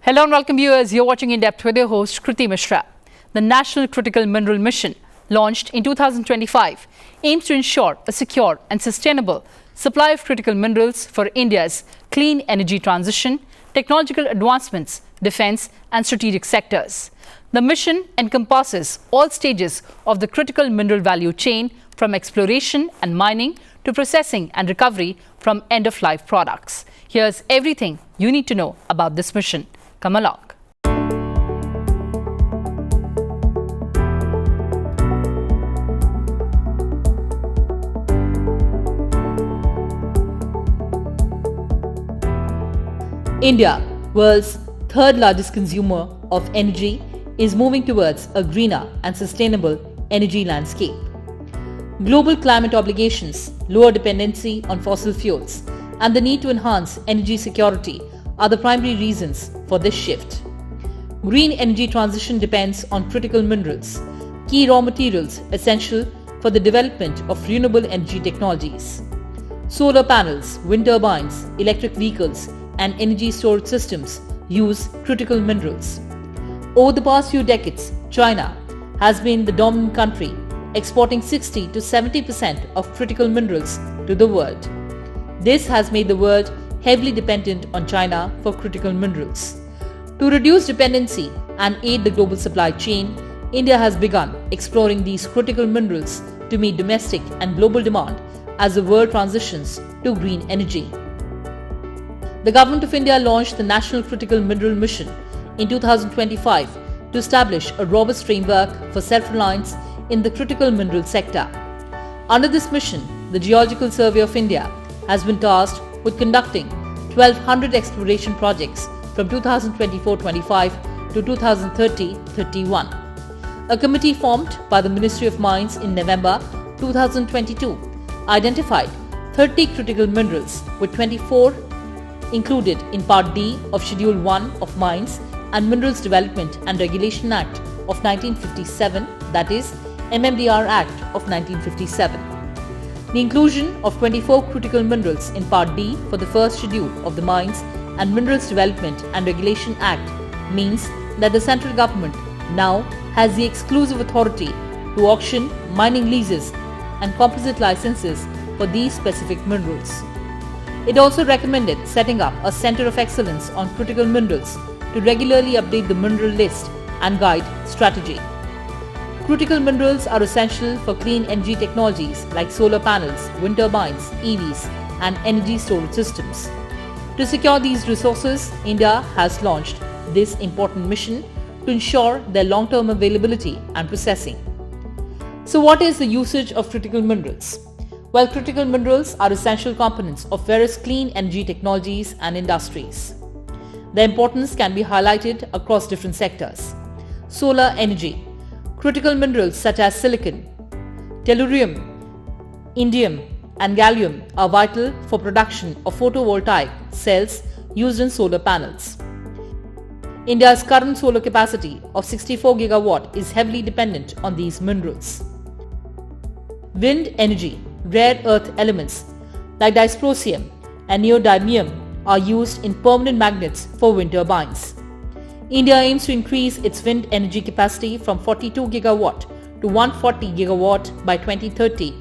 Hello and welcome viewers. You're watching In Depth with your host Kriti Mishra. The National Critical Mineral Mission, launched in 2025, aims to ensure a secure and sustainable supply of critical minerals for India's clean energy transition, technological advancements, defense and strategic sectors. The mission encompasses all stages of the critical mineral value chain, from exploration and mining to processing and recovery from end-of-life products. Here's everything you need to know about this mission. Come along. India, world's third largest consumer of energy, is moving towards a greener and sustainable energy landscape. Global climate obligations, lower dependency on fossil fuels, and the need to enhance energy security are the primary reasons for this shift. Green energy transition depends on critical minerals, key raw materials essential for the development of renewable energy technologies. Solar panels, wind turbines, electric vehicles, and energy storage systems use critical minerals. Over the past few decades, China has been the dominant country, exporting 60 to 70% of critical minerals to the world. This has made the world heavily dependent on China for critical minerals. To reduce dependency and aid the global supply chain, India has begun exploring these critical minerals to meet domestic and global demand as the world transitions to green energy. The Government of India launched the National Critical Mineral Mission in 2025 to establish a robust framework for self-reliance in the critical mineral sector. Under this mission, the Geological Survey of India has been tasked with conducting 1,200 exploration projects from 2024-25 to 2030-31. A committee formed by the Ministry of Mines in November 2022 identified 30 critical minerals, with 24 included in Part D of Schedule 1 of Mines and Minerals Development and Regulation Act of 1957, that is, MMDR Act of 1957. The inclusion of 24 critical minerals in Part D for the first schedule of the Mines and Minerals Development and Regulation Act means that the central government now has the exclusive authority to auction mining leases and composite licenses for these specific minerals. It also recommended setting up a Centre of Excellence on Critical Minerals to regularly update the mineral list and guide strategy. Critical minerals are essential for clean energy technologies like solar panels, wind turbines, EVs, and energy storage systems. To secure these resources, India has launched this important mission to ensure their long-term availability and processing. So what is the usage of critical minerals? Well, critical minerals are essential components of various clean energy technologies and industries. Their importance can be highlighted across different sectors. Solar energy. Critical minerals such as silicon, tellurium, indium, and gallium are vital for production of photovoltaic cells used in solar panels. India's current solar capacity of 64 GW is heavily dependent on these minerals. Wind energy. Rare earth elements like dysprosium and neodymium are used in permanent magnets for wind turbines. India aims to increase its wind energy capacity from 42 GW to 140 GW by 2030,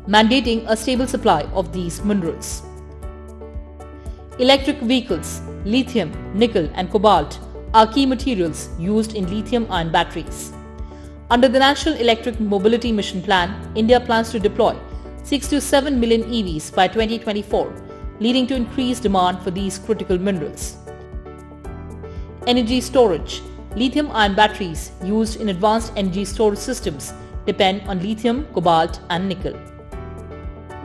mandating a stable supply of these minerals. Electric vehicles, lithium, nickel, and cobalt are key materials used in lithium-ion batteries. Under the National Electric Mobility Mission Plan, India plans to deploy 6 to 7 million EVs by 2024, leading to increased demand for these critical minerals. Energy storage. Lithium-ion batteries used in advanced energy storage systems depend on lithium, cobalt, and nickel.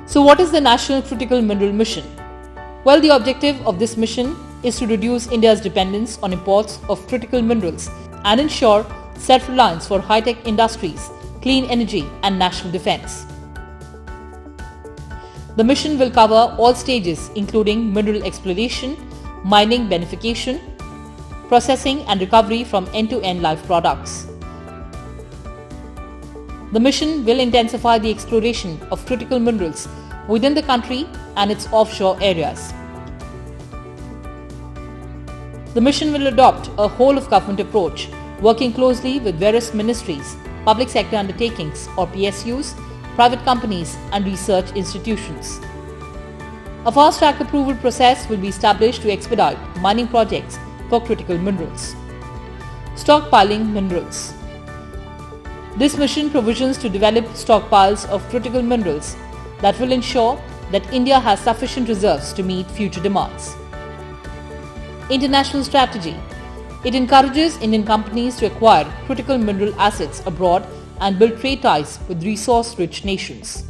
So what is the National Critical Mineral Mission? Well, the objective of this mission is to reduce India's dependence on imports of critical minerals and ensure self-reliance for high-tech industries, clean energy, and national defense. The mission will cover all stages, including mineral exploration, mining beneficiation, processing and recovery from end-to-end life products. The mission will intensify the exploration of critical minerals within the country and its offshore areas. The mission will adopt a whole-of-government approach, working closely with various ministries, public sector undertakings or PSUs, private companies and research institutions. A fast-track approval process will be established to expedite mining projects for critical minerals. Stockpiling minerals. This mission provisions to develop stockpiles of critical minerals that will ensure that India has sufficient reserves to meet future demands. International strategy. It encourages Indian companies to acquire critical mineral assets abroad and build trade ties with resource-rich nations.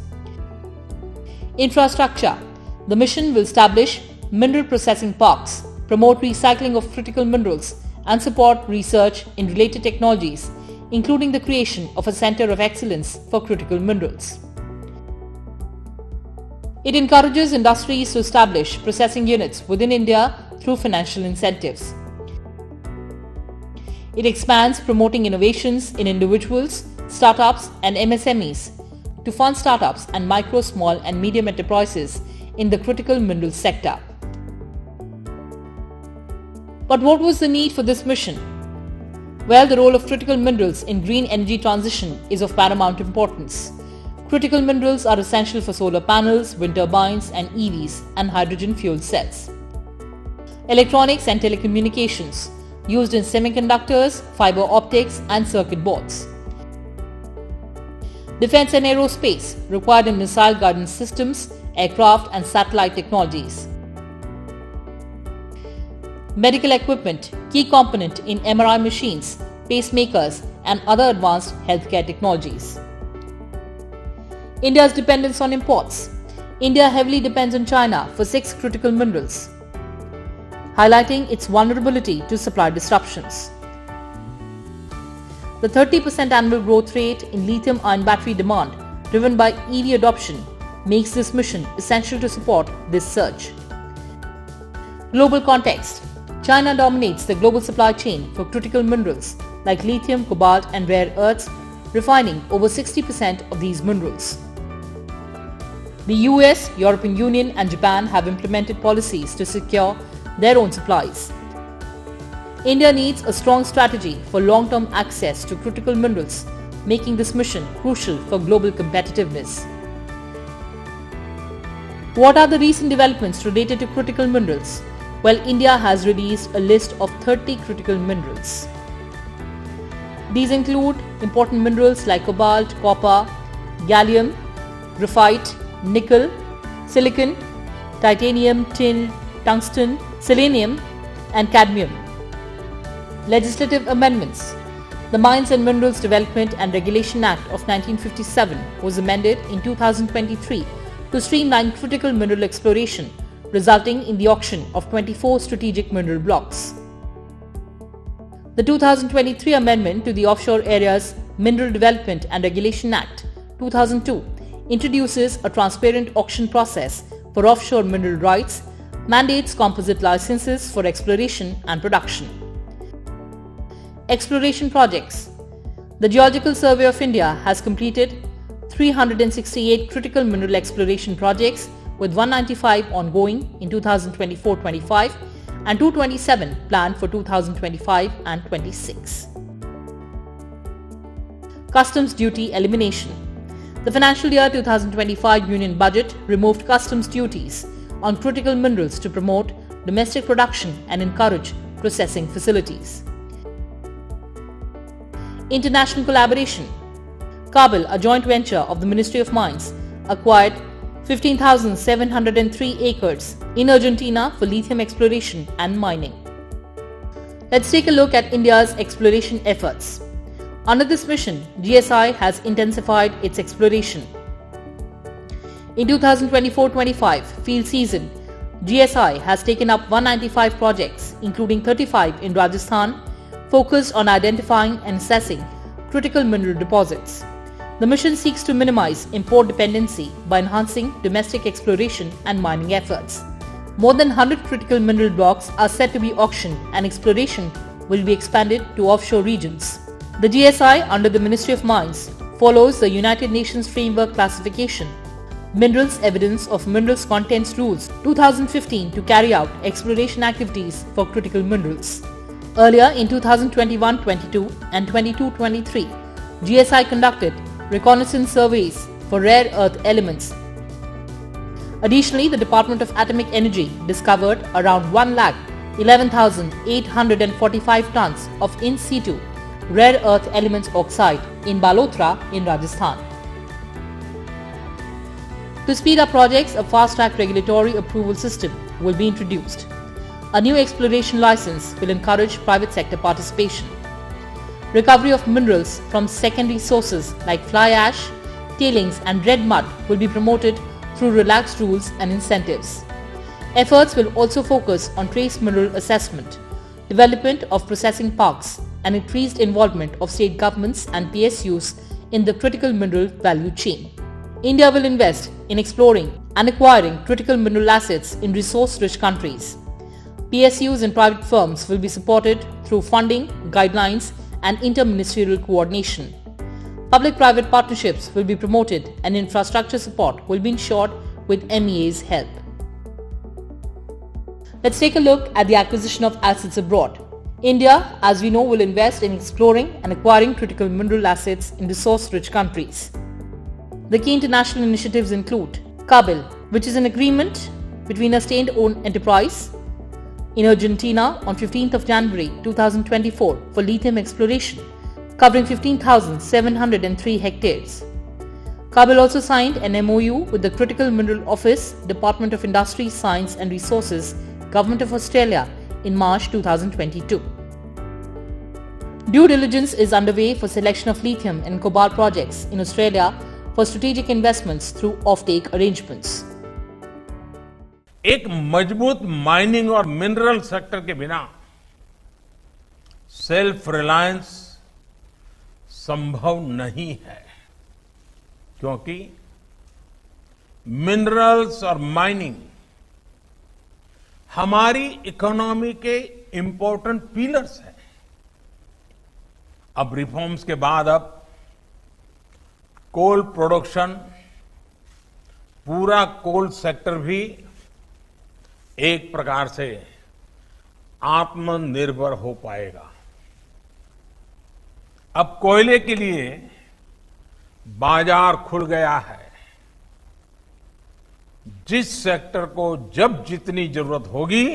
Infrastructure. The mission will establish mineral processing parks, promote recycling of critical minerals, and support research in related technologies, including the creation of a center of excellence for critical minerals. It encourages industries to establish processing units within India through financial incentives. It expands promoting innovations in individuals, startups and MSMEs to fund startups and micro, small and medium enterprises in the critical minerals sector. But what was the need for this mission? Well, the role of critical minerals in green energy transition is of paramount importance. Critical minerals are essential for solar panels, wind turbines and EVs and hydrogen fuel cells. Electronics and telecommunications, used in semiconductors, fiber optics and circuit boards. Defense and aerospace, required in missile guidance systems, aircraft and satellite technologies. Medical equipment, key component in MRI machines, pacemakers and other advanced healthcare technologies. India's dependence on imports. India heavily depends on China for 6 critical minerals, highlighting its vulnerability to supply disruptions. The 30% annual growth rate in lithium-ion battery demand driven by EV adoption makes this mission essential to support this surge. Global context. China dominates the global supply chain for critical minerals like lithium, cobalt and rare earths, refining over 60% of these minerals. The US, European Union and Japan have implemented policies to secure their own supplies. India needs a strong strategy for long-term access to critical minerals, making this mission crucial for global competitiveness. What are the recent developments related to critical minerals? Well, India has released a list of 30 critical minerals. These include important minerals like cobalt, copper, gallium, graphite, nickel, silicon, titanium, tin, tungsten, selenium and cadmium. Legislative amendments. The Mines and Minerals Development and Regulation Act of 1957 was amended in 2023 to streamline critical mineral exploration, resulting in the auction of 24 strategic mineral blocks. The 2023 amendment to the Offshore Areas Mineral Development and Regulation Act 2002 introduces a transparent auction process for offshore mineral rights, mandates composite licenses for exploration and production. Exploration projects. The Geological Survey of India has completed 368 critical mineral exploration projects with 195 ongoing in 2024-25 and 227 planned for 2025 and 26. Customs duty elimination. The financial year 2025 Union Budget removed customs duties on critical minerals to promote domestic production and encourage processing facilities. International collaboration. Kabul, a joint venture of the Ministry of Mines, acquired 15,703 acres in Argentina for lithium exploration and mining. Let's take a look at India's exploration efforts. Under this mission, GSI has intensified its exploration. In 2024-25 field season, GSI has taken up 195 projects, including 35 in Rajasthan, focused on identifying and assessing critical mineral deposits. The mission seeks to minimize import dependency by enhancing domestic exploration and mining efforts. More than 100 critical mineral blocks are set to be auctioned and exploration will be expanded to offshore regions. The GSI under the Ministry of Mines follows the United Nations Framework Classification Minerals Evidence of Minerals Contents Rules 2015 to carry out exploration activities for critical minerals. Earlier in 2021-22 and 22-23, GSI conducted reconnaissance surveys for rare earth elements. Additionally, the Department of Atomic Energy discovered around 1,11,845 tons of in situ rare earth elements oxide in Balotra in Rajasthan. To speed up projects, a fast-track regulatory approval system will be introduced. A new exploration license will encourage private sector participation. Recovery of minerals from secondary sources like fly ash, tailings and red mud will be promoted through relaxed rules and incentives. Efforts will also focus on trace mineral assessment, development of processing parks, and increased involvement of state governments and PSUs in the critical mineral value chain. India will invest in exploring and acquiring critical mineral assets in resource-rich countries. PSUs and private firms will be supported through funding, guidelines, and interministerial coordination. Public-private partnerships will be promoted and infrastructure support will be ensured with MEA's help. Let's take a look at the acquisition of assets abroad. India, as we know, will invest in exploring and acquiring critical mineral assets in resource-rich countries. The key international initiatives include CABIL, which is an agreement between a state-owned enterprise in Argentina on 15th of January 2024 for lithium exploration, covering 15,703 hectares. CABIL also signed an MOU with the Critical Mineral Office, Department of Industry, Science and Resources, Government of Australia in March 2022. Due diligence is underway for selection of lithium and cobalt projects in Australia for strategic investments through offtake arrangements. एक मजबूत mining और mineral sector के बिना self reliance संभव नहीं है, क्योंकि minerals और माइनिंग हमारी इकोनॉमी के इंपॉर्टेंट पिलर्स हैं। अब रिफॉर्म्स के बाद अब कोल प्रोडक्शन, पूरा कोल सेक्टर भी एक प्रकार से आत्मनिर्भर हो पाएगा। अब कोयले के लिए बाजार खुल गया है। जिस सेक्टर को जब जितनी जरूरत होगी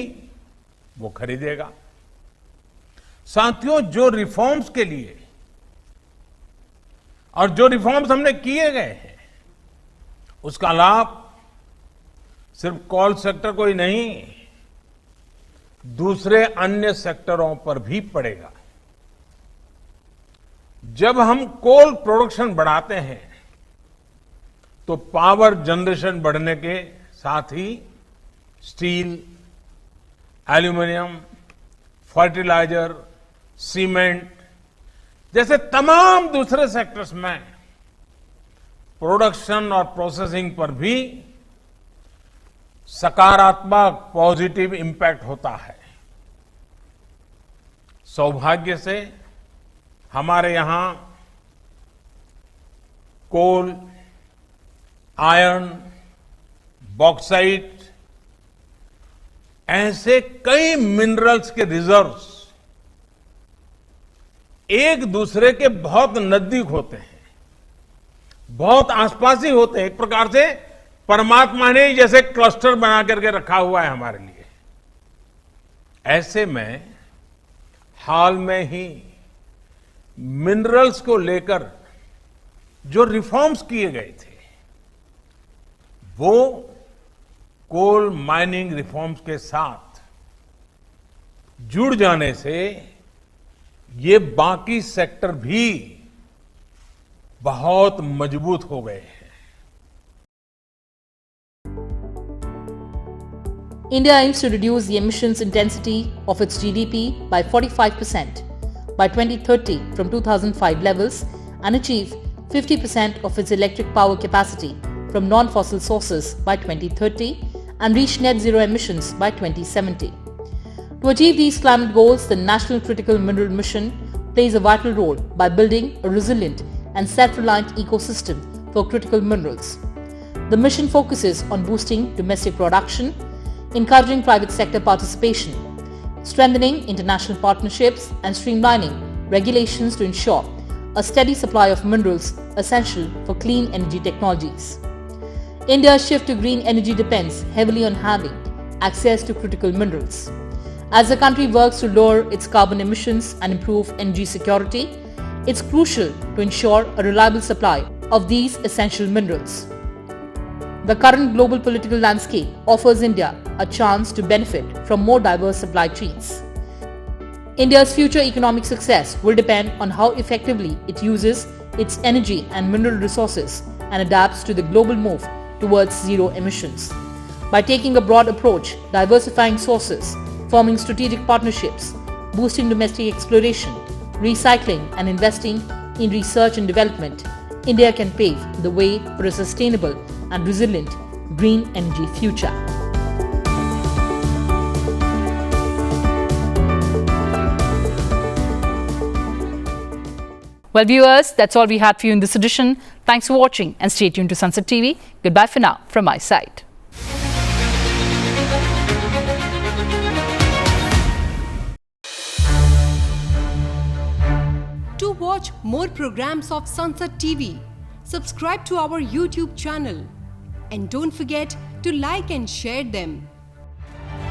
वो खरीदेगा। साथियों, जो रिफॉर्म्स के लिए और जो रिफॉर्म्स हमने किए गए हैं, उसका लाभ सिर्फ कोल सेक्टर को ही नहीं, दूसरे अन्य सेक्टरों पर भी पड़ेगा। जब हम कोल प्रोडक्शन बढ़ाते हैं तो पावर जनरेशन बढ़ने के साथ ही स्टील, एल्यूमिनियम, फर्टिलाइजर, सीमेंट जैसे तमाम दूसरे सेक्टर्स में प्रोडक्शन और प्रोसेसिंग पर भी सकारात्मक पॉजिटिव इंपैक्ट होता है। सौभाग्य से हमारे यहां कोल, आयरन, बॉक्साइट ऐसे कई मिनरल्स के रिजर्व्स एक दूसरे के बहुत नजदीक होते हैं, बहुत आसपास ही होते हैं। एक प्रकार से परमात्मा ने जैसे क्लस्टर बना करके रखा हुआ है हमारे लिए। ऐसे में हाल में ही मिनरल्स को लेकर जो रिफॉर्म्स किए गए थे, वो कोल माइनिंग रिफॉर्म्स के साथ जुड़ जाने से ये बाकी सेक्टर भी बहुत मजबूत हो गए हैं। India aims to reduce the emissions intensity of its GDP by 45% by 2030 from 2005 levels and achieve 50% of its electric power capacity from non-fossil sources by 2030 and reach net zero emissions by 2070. To achieve these climate goals, the National Critical Mineral Mission plays a vital role by building a resilient and self-reliant ecosystem for critical minerals. The mission focuses on boosting domestic production, encouraging private sector participation, strengthening international partnerships, and streamlining regulations to ensure a steady supply of minerals essential for clean energy technologies. India's shift to green energy depends heavily on having access to critical minerals. As the country works to lower its carbon emissions and improve energy security, it's crucial to ensure a reliable supply of these essential minerals. The current global political landscape offers India a chance to benefit from more diverse supply chains. India's future economic success will depend on how effectively it uses its energy and mineral resources and adapts to the global move towards zero emissions. By taking a broad approach, diversifying sources, forming strategic partnerships, boosting domestic exploration, recycling, and investing in research and development, India can pave the way for a sustainable and resilient green energy future. Well, viewers, that's all we had for you in this edition. Thanks for watching and stay tuned to Sunset TV. Goodbye for now from my side. To watch more programs of Sunset TV, subscribe to our YouTube channel and don't forget to like and share them.